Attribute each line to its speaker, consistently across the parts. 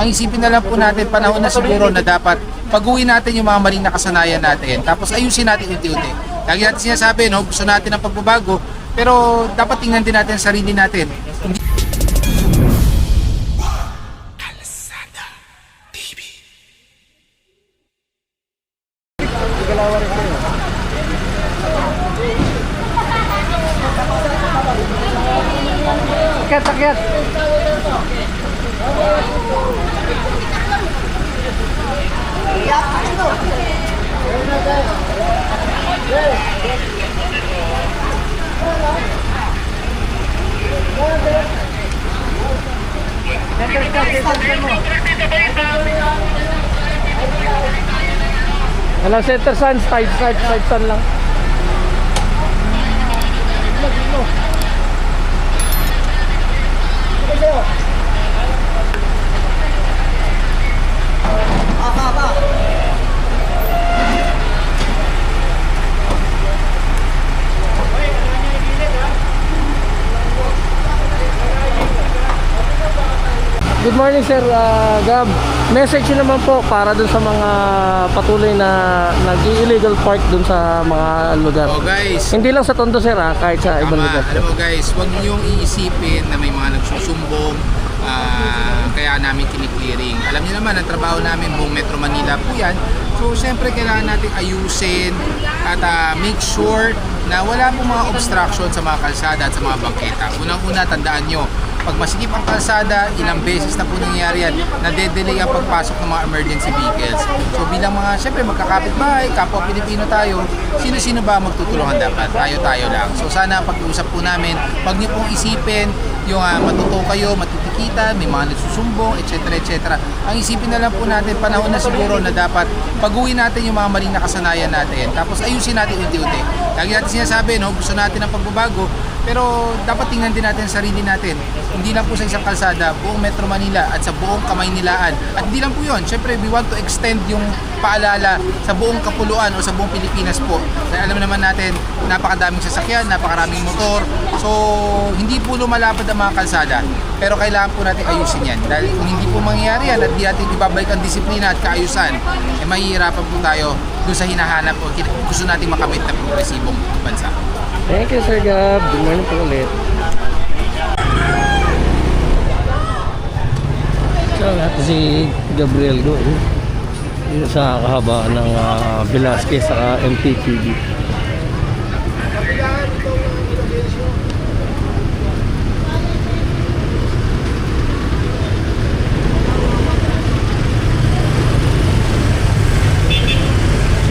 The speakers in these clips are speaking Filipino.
Speaker 1: Ang isipin na lang po natin, panahon na siguro na dapat pag-uwi natin yung mga maling nakasanayan natin, tapos ayusin natin unti-unti. Lagi natin sinasabi, no, gusto natin ng pagbabago, pero dapat tingnan din natin ang sarili natin. Kalsada TV.
Speaker 2: Akyat, akyat. Ano, center sun, side sun lang. Good morning sir, Gab. Message nyo naman po para dun sa mga patuloy na nag-illegal park dun sa mga lugar.
Speaker 1: Oh guys,
Speaker 2: Hindi lang sa Tondo sir, kahit sa ibang lugar.
Speaker 1: Alam mo guys, huwag niyong iisipin na may mga nagsusumbong, kaya namin kiniklearing. Alam niyo naman, ang trabaho namin buong Metro Manila po yan. So siyempre kailangan natin ayusin at make sure na wala pong mga obstruction sa mga kalsada at sa mga bangketa. Unang-una, tandaan nyo, pag masikip ang kalsada, ilang beses na po nangyayari yan, nade-delay ang pagpasok ng mga emergency vehicles. So bilang mga, syempre magkakapit-bahay, kapwa Pilipino tayo, sino-sino ba magtutulungan dapat? Tayo-tayo lang. So sana pag-uusap po namin, wag niyo pong isipin yung matuto kayo, matitikita, may mga nagsusumbong, etc. etc. Ang isipin na lang po natin, panahon na siguro na dapat pag-uwi natin yung mga maling nakasanayan natin, tapos ayusin natin unti-unti. Lagi natin sinasabi, no, gusto natin ng pagbabago, pero dapat tingnan din natin ang sarili natin. Hindi lang po sa isang kalsada, buong Metro Manila at sa buong Kamaynilaan. At hindi lang po yun, syempre we want to extend yung paalala sa buong Kapuluan o sa buong Pilipinas po. Dahil alam naman natin, napakadaming sasakyan, napakaraming motor. So, hindi po lumalapad ang mga kalsada. Pero kailangan po natin ayusin yan. Dahil kung hindi po mangyayari yan at hindi natin ibabalik ang disiplina at kaayusan, mahihirapan po tayo doon sa hinahanap o gusto natin makamit na progresibong bansa.
Speaker 2: Thank you Sir Gab. Good morning po ulit. So, natin si Gabriel Go dito sa kahabaan ng Velasquez sa MTPB.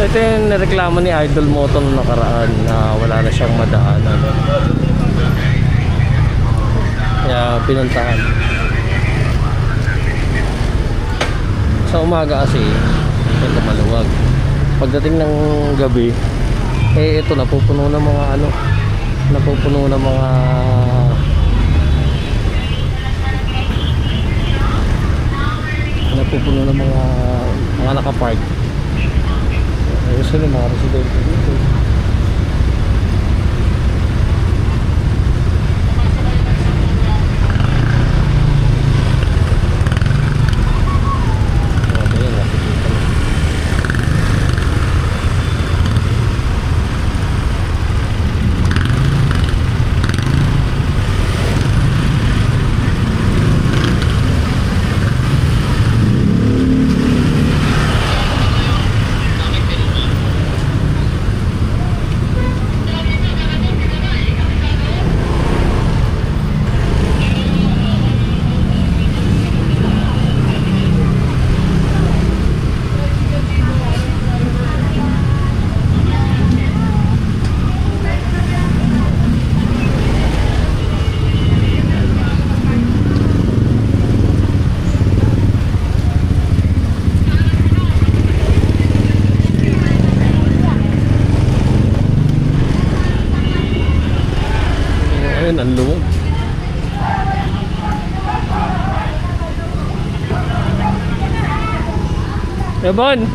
Speaker 2: So ito yung nareklamo ni Idol Moto nung nakaraan na wala na siyang madaanan. Kaya pinuntahan. Sa umaga kasi ito maluwag. Pagdating ng gabi ito napupuno ng mga napupuno ng mga nakapark. Gusto nyo mga residente dito. Ang luwag. Ebon!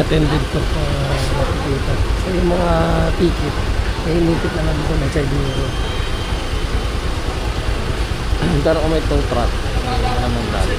Speaker 2: attended ko nakikita. So yung mga ticket, inipit na lang dito ng side mirror. Pero kung may tow truck, hindi naman dali.